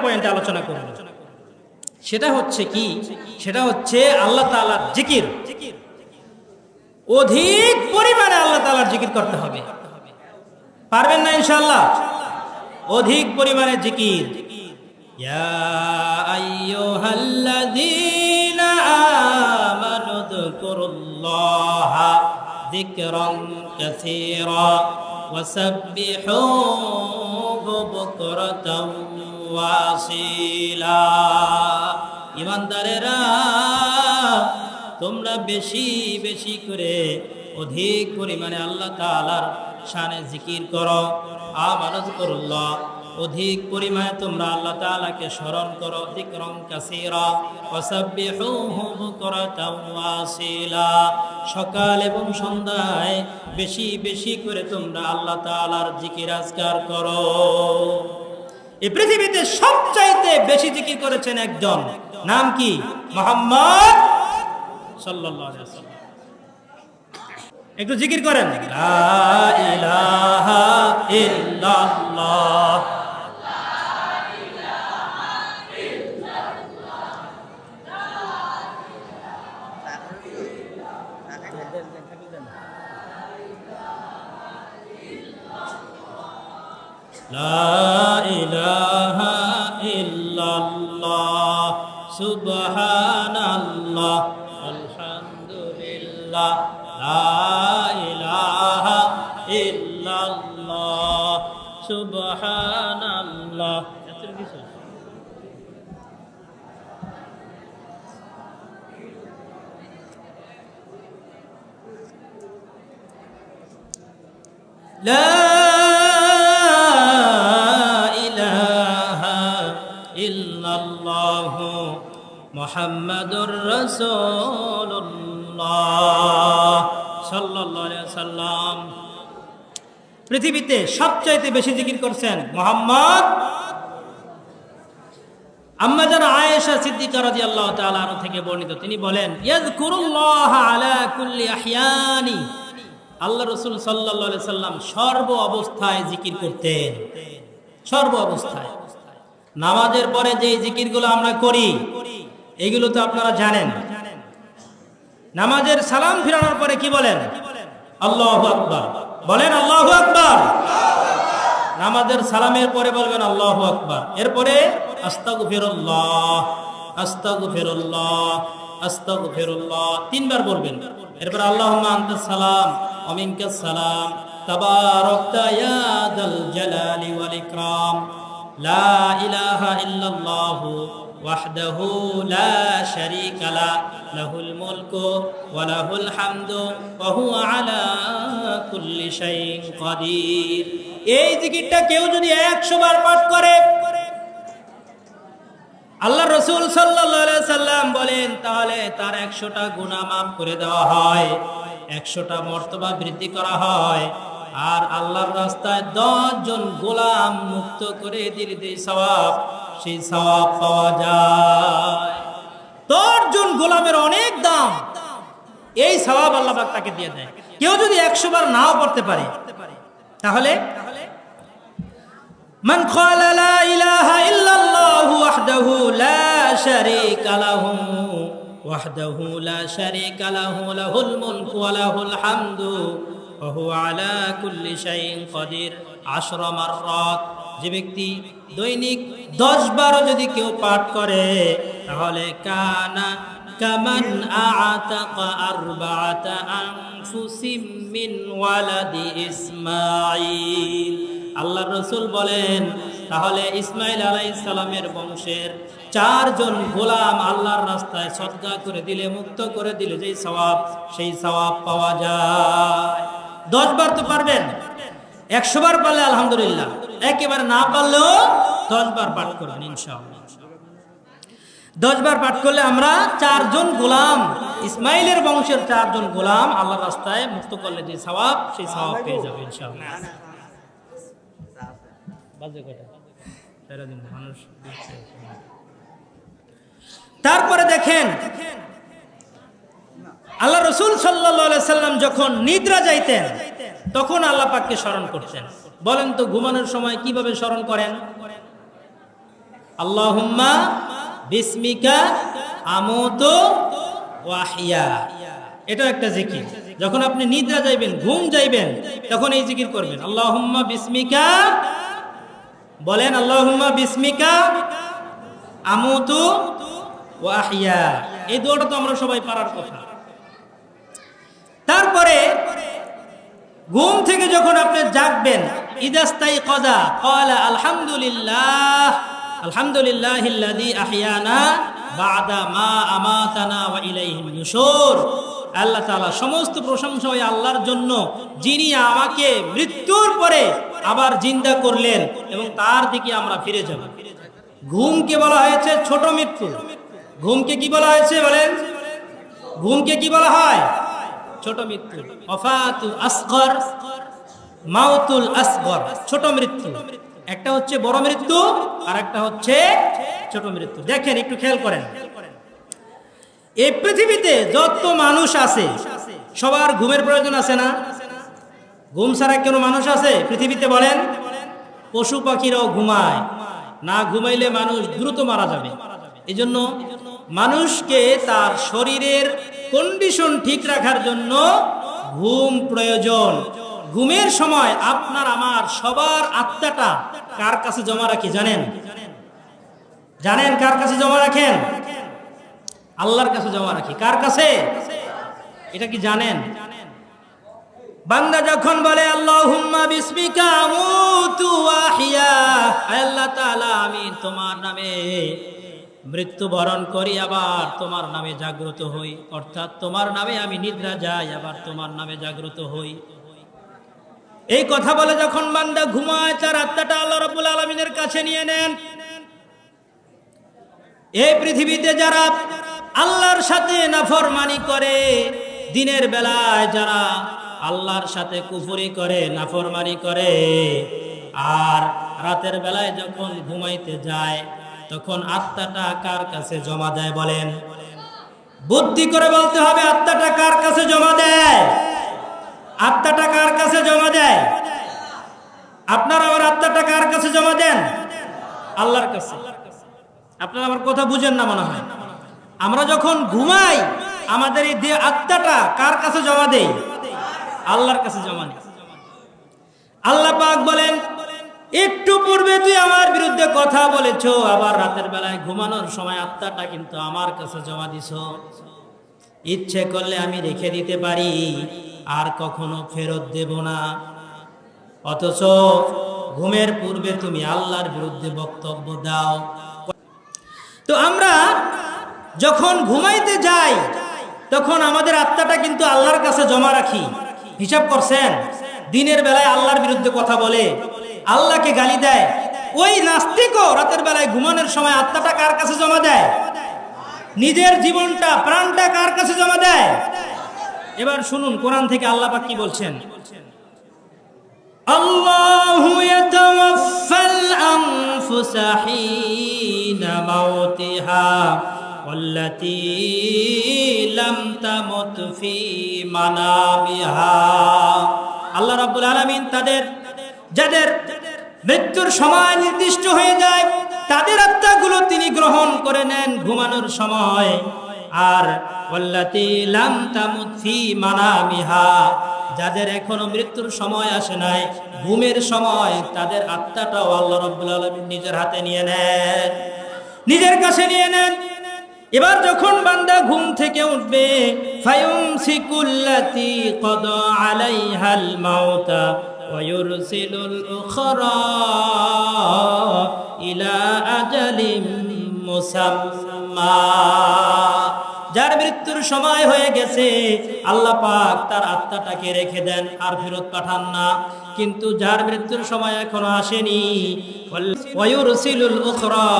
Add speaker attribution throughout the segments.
Speaker 1: পয়েন্টে আলোচনা করব, সেটা হচ্ছে কি, সেটা হচ্ছে আল্লাহ তাআলার জিকির। অধিক পরিমাণে আল্লাহ তাআলার জিকির করতে হবে। পারবেন না ইনশাআল্লাহ? অধিক পরিমাণে জিকির। ইয়া আইয়ুহাল্লাযীনা আমানু যকুরুল্লাহা যিকরান কাসীরা ওয়াসাব্বিহুহু বুকরাতাও ওয়া আসীলা। ঈমানদারেরা, তোমরা বেশি বেশি করে অধিক পরিমাণে আল্লাহ তাআলার শানে জিকির করো। আমানু যকুরুল্লাহ, অধিক পরিমাণে তোমরা আল্লাহ তাআলাকে স্মরণ করো। যিকরান কাসীরা ওয়াসাব্বিহুহু বুকরাতাও ওয়া আসীলা, সকাল এবং সন্ধ্যায় বেশি বেশি করে তোমরা আল্লাহ তাআলার জিকির আজকার করো। এই পৃথিবীতে সবচাইতে বেশি জিকির করেছেন একজন, নাম কি? মুহাম্মদ সাল্লাল্লাহু আলাইহি ওয়াসাল্লাম। একটু জিকির করেন, লা ইলাহা ইল্লাল্লাহ। লা ইলাহা ইল্লাল্লাহ, সুবহানাল্লাহ, আলহামদুলিল্লাহ, লা ইলাহা ইল্লাল্লাহ, সুবহানাল্লাহ। লা মুহাম্মাদুর রাসূলুল্লাহ সাল্লাল্লাহু আলাইহি ওয়াসাল্লাম। পৃথিবীতে সবচাইতে বেশি জিকির করছেন মুহাম্মদ। আম্মা জান আয়েশা সিদ্দিকা রাদিয়াল্লাহু তাআলা আনহা থেকে বর্ণিত, তিনি বলেন, ইয়াযকুরুল্লাহ আলা কুল্লি আহইয়ানি। আল্লাহ রাসূল সাল্লাল্লাহু আলাইহি সাল্লাম সর্ব অবস্থায় জিকির করতেন, সর্ব অবস্থায়। নামাজের পরে যে জিকিরগুলো আমরা করি এগুলো তো আপনারা জানেন। নামাজের সালাম ফিরানোর পরে কি বলেন? আল্লাহু আকবার। বলেন আল্লাহু আকবার। নামাজের সালামের পরে বলবেন আল্লাহু আকবার। এরপরে আস্তাগফিরুল্লাহ, আস্তাগফিরুল্লাহ, আস্তাগফিরুল্লাহ তিনবার বলবেন। এরপর আল্লাহুম্মা আনতাস সালাম ওয়া মিনকাস সালাম তাবারাকতা ইয়া যাল জালালি ওয়াল ইকরাম, লা ইলাহা ইল্লাল্লাহু ওয়াহদাহু লা শারীকা লা, লাহুল মুলকু ওয়া লাহুল হামদু ওয়া হুয়া আলা কুল্লি শাইইন কাদির। এই জিকিরটা কেউ যদি 100 বার পাঠ করে, আল্লাহ রাসূল সাল্লাল্লাহু আলাইহি সাল্লাম বলেন, তাহলে তার 100টা গুনাহ মাফ করে দেওয়া হয়, 100টা মর্তবা বৃদ্ধি করা হয়। আর আল্লাহর রাস্তায় 10 জন গোলাম মুক্ত করে দিলে যে সওয়াব, সেই সওয়াব পাওয়া যায়। 10 জন গোলামের অনেক দাম, এই সওয়াব আল্লাহ পাক তাকে দিয়ে দেয়। কেউ যদি 100 বার নাও পড়তে পারে, তাহলে মান ক্বালা লা ইলাহা ইল্লাল্লাহু ওয়াহদাহু লা শারীকা লাহু ওয়াহদাহু লা শারীকা লাহু, লাহুল মুলকু ওয়া লাহুল হামদু ওয়া হুয়া আলা কুল্লি শাইইন কাদির 10 মাররাত। যে ব্যক্তি দৈনিক 10 বারও যদি কেউ পাঠ করে, তাহলে কানা কামান আ'তাকা আরবা'তা আনফুসিম মিন ওয়ালাদি ইসমাঈল। আল্লাহর রাসূল বলেন, তাহলে ইসমাঈল আলাইহিস সালামের বংশের 4 জন গোলাম আল্লাহর রাস্তায় সদকা করে দিলে, মুক্ত করে দিলে যেই সওয়াব, সেই সওয়াব পাওয়া যায়। 10 বার তো পারবেন, 100 বার পারলে আলহামদুলিল্লাহ, একেবারে না পারলেও 10 বার পাঠ করবেন ইনশাআল্লাহ। 10 বার পাঠ করলে আমরা 4 জন গোলাম, ইসমাইলের বংশের 4 জন গোলাম আল্লাহর রাস্তায় মুক্ত করলে যে সওয়াব, সেই সওয়াব পেয়ে যাবে ইনশাআল্লাহ। তারপরে দেখেন, আল্লাহ রাসূল সাল্লাল্লাহু আলাইহি সাল্লাম যখন নিদ্রা যাইতেন, তখন আল্লাহ পাককে স্মরণ করতেন। বলেন তো, ঘুমানোর সময় কিভাবে স্মরণ করেন? আল্লাহুম্মা বিসমিকা আমুতু ওয়া আহইয়া। এটা একটা জিকির। যখন আপনি নিদ্রা যাইবেন, ঘুম যাইবেন, তখন এই জিকির করবেন। আল্লাহুম্মা বিসমিকা, বলেন আল্লাহুম্মা বিসমিকা আমুতু ওয়া আহইয়া। এই দোয়াটা তো আমরা সবাই পারার কথা। তারপরে ঘুম থেকে যখন আপনি জাগবেন, ইদাস্তাইকাযা ক্বালা আলহামদুলিল্লাহ, আলহামদুলিল্লাহিল্লাযী আহইয়ানা বা'দা মা আমাতানা ওয়া ইলাইহিন নুশুর। আল্লাহ তাআলা, সমস্ত প্রশংসা ওই আল্লাহর জন্য যিনি আমাকে মৃত্যুর পরে আবার জিন্দা করলেন এবং তার দিকে আমরা ফিরে যাব। ঘুমকে বলা হয়েছে ছোট মৃত্যু। ঘুমকে কি বলা হয়েছে বলেন? ঘুমকে কি বলা হয়? ছোট মৃত্যু। ওয়াফাতুল আসগর, মাউতুল আসগর, ছোট মৃত্যু। একটা হচ্ছে বড় মৃত্যু আর একটা হচ্ছে ছোট মৃত্যু। দেখেন, একটু খেয়াল করেন, এই পৃথিবীতে যত মানুষ আছে সবার ঘুমের প্রয়োজন আছে না? ঘুম ছাড়া কোনো মানুষ আছে পৃথিবীতে বলেন? পশু পাখিরাও ঘুমায়, না ঘুমাইলে মানুষ দ্রুত মারা যাবে। এজন্য মানুষকে তার শরীরের কন্ডিশন ঠিক রাখার জন্য ঘুম প্রয়োজন। ঘুমের সময় আপনার আমার সবার আত্মাটা কার কাছে জমা রাখি জানেন? জানেন কার কাছে জমা রাখেন? আল্লাহর কাছে জমা রাখি। কার কাছে? এটা কি জানেন? বান্দা যখন বলে আল্লাহুম্মা বিসমিকা আমুতু ওয়া আহইয়া, আল্লাহ তাআলা আমি তোমার নামে মৃত্যুবরণ করি, আবার তোমার নামে জাগ্রত হই, অর্থাৎ তোমার নামে আমি নিদ্রা যাই, আবার তোমার নামে জাগ্রত হই। এই কথা বলে যখন বান্দা ঘুমায়, তার আত্মাটা আল্লাহ রাব্বুল আলামিনের কাছে নিয়ে নেন। এই পৃথিবীতে যারা আল্লাহর সাথে নাফরমানি করে, দিনের বেলায় যারা আল্লাহর সাথে কুফরি করে, নাফরমানি করে, আর রাতের বেলায় যখন ঘুমাইতে যায় তখন আত্মাটা কার কাছে জমা দেয় বলেন? বুদ্ধি করে বলতে হবে, আত্মাটা কার কাছে জমা দেয়? আত্মাটা কার কাছে জমা দেয়? আপনার আমার আত্মাটা কার কাছে জমা দেন? আল্লাহর কাছে। আপনারা আমার কথা বুঝেন না মনে হয়। আমরা যখন ঘুমাই আমাদের এই দেহ আত্মাটা কার কাছে জমা দেই? আল্লাহর কাছে জমা দেই। আল্লাহ পাক বলেন, একটু পূর্বে তুই আমার বিরুদ্ধে কথা বলেছো, আবার রাতের বেলায় ঘুমানোর সময় আত্মাটা কিন্তু আমার কাছে জমা দিছো। ইচ্ছে করলে আমি রেখে দিতে পারি, আর কখনো ফেরত দেব না। অথচ ঘুমের পূর্বে তুমি আল্লাহর বিরুদ্ধে বক্তব্য দাও। তো আমরা যখন ঘুমাইতে যাই তখন আমাদের আত্মাটা কিন্তু আল্লাহর কাছে জমা রাখি। হিসাব করছেন? দিনের বেলায় আল্লাহর বিরুদ্ধে কথা বলে, আল্লাহকে গালি দেয়, ওই নাস্তিকও রাতের বেলায় ঘুমানোর সময় আত্মাটা কার কাছে জমা দেয়? নিজের জীবনটা, প্রাণটা কার কাছে জমা দেয়? এবার শুনুন কোরআন থেকে আল্লাহ পাক কি বলছেন। আল্লাহু ইয়াতাওয়াফাল আনফুসা হিনা মাউতিহা ওয়াল্লাতী লাম তামুত ফি মানামিহা। আল্লাহ রাব্বুল আলামিন যাদের মৃত্যুর সময় নির্দিষ্ট হয়ে যায় তাদের আত্মাগুলো তিনি গ্রহণ করে নেন ঘুমানোর সময়। আর ওয়াল্লাতী লাম তামুত ফি মানামিহা, যাদের এখনো মৃত্যুর সময় আসে নাই, ঘুমের সময় তাদের আত্মাটাও আল্লাহ রাব্বুল আলামিন নিজের হাতে নিয়ে নেন, নিজের কাছে নিয়ে নেন। এবার যখন বান্দা ঘুম থেকে উঠবে, ফায়ুমসিকুল্লাতী ক্বাদা আলাইহাল মাউতা ওয়া ইউরসিলুল উখরা ইলা আজালিম মুসাম্মা। যার মৃত্যুর সময় হয়ে গেছে আল্লাহ পাক তার আত্মাটাকে রেখে দেন, আর ফেরত পাঠান না। কিন্তু যার মৃত্যুর সময় এখনো আসেনি, ওয়া ইউরসিলুল উখরা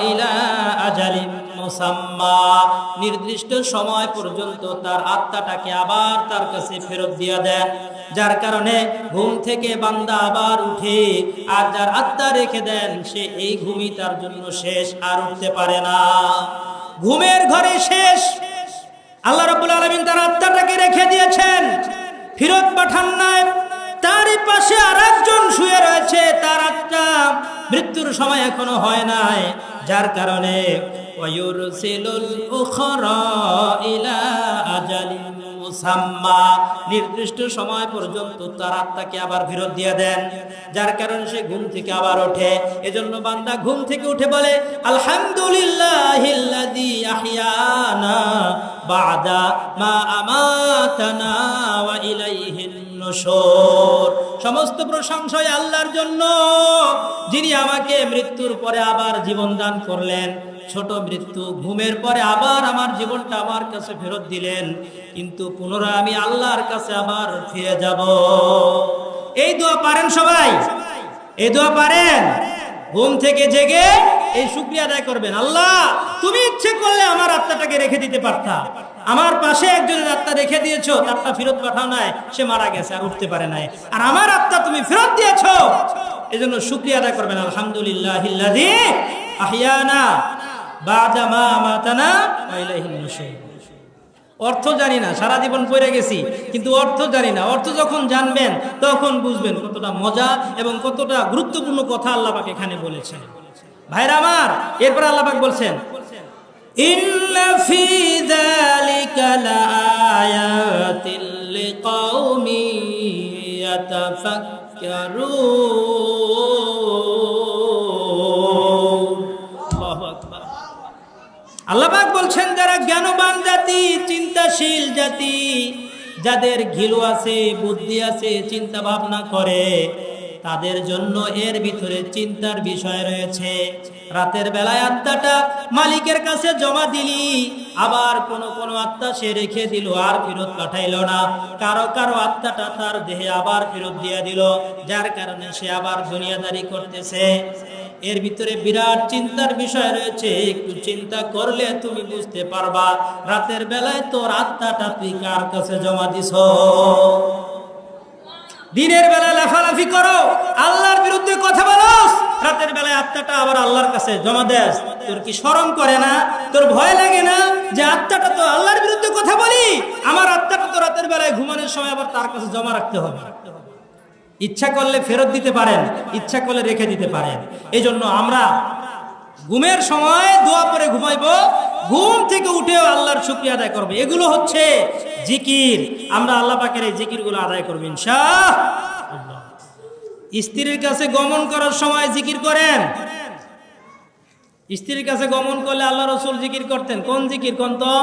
Speaker 1: ইলা আজালিম মুসাম্মা, নির্দিষ্ট সময় পর্যন্ত তার আত্মাটাকে আবার তার কাছে ফেরত দিয়ে দেন। যার কারণে ঘুম থেকে বান্দা আবার উঠে, আর যার আত্মা রেখে দেন সে এই ঘুমই তার জন্য শেষ, আর উঠতে পারে না। ঘুমের ঘরে শেষ। আল্লাহ রাব্বুল আলামিন তার আত্মাটাকে রেখে দিয়েছেন, ফেরত পাঠান নাই। তারই পাশে আরেকজন শুয়ে রয়েছে, তার আত্মা মৃত্যুর সময় এখনো হয় নাই। যার কারণে ওয়ায়ুরসিলুল উখরা ইলা আজালিন মুসাম্মা, নির্দিষ্ট সময় পর্যন্ত তার আত্মাকে আবার ফেরত দিয়ে দেন। যার কারণে সে ঘুম থেকে আবার ওঠে। এজন্য বান্দা ঘুম থেকে উঠে বলে আলহামদুলিল্লাহিল্লাযী আহইয়ানা বা'দা মা আমাতানা ওয়া ইলাইহিন নুশুর। সমস্ত প্রশংসা আল্লাহর জন্য, যিনি আমাকে মৃত্যুর পরে আবার জীবন দান করলেন। ছোট মৃত্যু, ঘুমের পরে আবার আমার জীবনটা আমার কাছে ফেরত দিলেন, কিন্তু পুনরায় আমি আল্লাহর কাছে আবার ফিরে যাব। এই দোয়া পারেন সবাই? এই দোয়া পারেন? ঘুম থেকে জেগে এই শুকরিয়া আদায় করবেন। আল্লাহ, তুমি ইচ্ছে করলে আমার আত্মাটাকে রেখে দিতে পারতা, আমার পাশে একজনের আত্মা রেখে দিয়েছো, তারটা ফেরত পাঠাও নাই, সে মারা গেছে আর উঠতে পারে নাই, আর আমার আত্মা তুমি ফেরত দিয়েছো, এজন্য শুকরিয়া আদায় করবেন। আলহামদুলিল্লাহিল্লাযী আহইয়ানা বা'দা মা আমাতানা ওয়া ইলাইহিন নুশুর। অর্থ জানি না, সারা জীবন পড়ে গেছি, কিন্তু অর্থ জানি না। অর্থ যখন জানবেন তখন বুঝবেন কতটা মজা এবং কতটা গুরুত্বপূর্ণ কথা আল্লাহ পাক এখানে বলেছেন। ভাইরা আমার, এরপর আল্লাহ পাক বলছেন ইন্না ফি যালিকা লাআয়াতিন লিকাউমি ইয়াতাফাক্কারুন। আল্লাহু আকবার। আল্লাহ পাক বলছেন যারা জ্ঞানবান জাতি, চিন্তাশীল জাতি, যাদের ঘিলু আছে, বুদ্ধি আছে, চিন্তা ভাবনা করে, তাদের জন্য এর ভিতরে চিন্তার বিষয় রয়েছে। রাতের বেলায় আত্মাটা মালিকের কাছে জমা দিলি, আবার কোন আত্মা সে রেখে দিল আর ফেরত পাঠাইল না। কারো কারো আত্মাটা তার দেহে আবার ফেরত দিয়ে দিল, যার কারণে সে আবার দুনিয়াদারি করতেছে। এর ভিতরে বিরাট চিন্তার বিষয় রয়েছে। একটু চিন্তা করলে তুমি বুঝতে পারবা রাতের বেলায় তোর আত্মাটা তুই কার কাছে জমা দিছ। দিনের বেলায় লাফালাফি করো, আল্লাহর বিরুদ্ধে কথা বলো, রাতের বেলায় আত্মাটা আবার আল্লাহর কাছে জমা দেস। তোর কি শরম করে না? তোর ভয় লাগে না যে আত্মাটা তো আল্লাহর বিরুদ্ধে কথা বলি, আমার আত্মাটা তো রাতের বেলায় ঘুমানোর সময় আবার তার কাছে জমা রাখতে হবে? ইচ্ছা করলে ফেরত দিতে পারেন, ইচ্ছা করলে রেখে দিতে পারেন। এই জন্য আমরা ঘুমের সময় দোয়া করে ঘুমাইবো, ঘুম থেকে উঠেও আল্লাহর শুকরিয়া আদায় করবো। এগুলো হচ্ছে জিকির। আমরা আল্লাহ পাকের এই জিকিরগুলো আদায় করবো ইনশাআল্লাহ। স্ত্রীর কাছে গমন করার সময় জিকির করেন। স্ত্রীর কাছে গমন করলে আল্লাহ রাসূল জিকির করতেন। কোন জিকির কোন তো?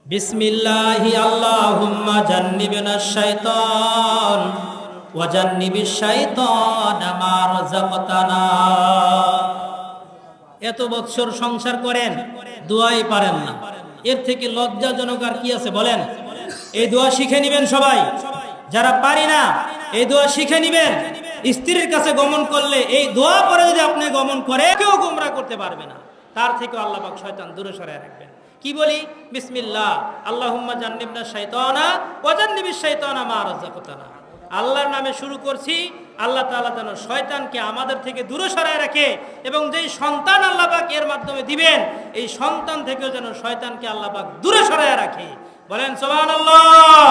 Speaker 1: বিসমিল্লাহি আল্লাহুম্মা জান্নিবনাশ শাইতান ওয়া জান্নিবিশ শাইতানা মা রাযাকতানা। এত বছর সংসার করেন, দোয়াই পারেন না, এর থেকে লজ্জাজনক আর কি আছে বলেন? এই দোয়া শিখে নিবেন সবাই। যারা পারি না এই দোয়া শিখে নিবেন। স্ত্রীর কাছে গমন করলে এই দোয়া পরে যদি আপনি গমন করে, কেউ গোমরা করতে পারবে না। তার থেকে আল্লাহ পাক শয়তান দূরে সরায় রাখবেন। কি বলি? বিসমিল্লাহ আল্লাহুম্মা জান্নিবনাশ শাইতানা ওয়া জান্নিবিশ শাইতানা মা রাযাকতানা। আল্লাহর নামে শুরু করছি, আল্লাহ তাআলা যেন শয়তানকে আমাদের থেকে দূরে সরায় রাখে, এবং যেই সন্তান আল্লাহ পাক এর মাধ্যমে দিবেন, এই সন্তান থেকেও যেন শয়তানকে আল্লাহ পাক দূরে সরায় রাখে। বলেন সুবহানাল্লাহ।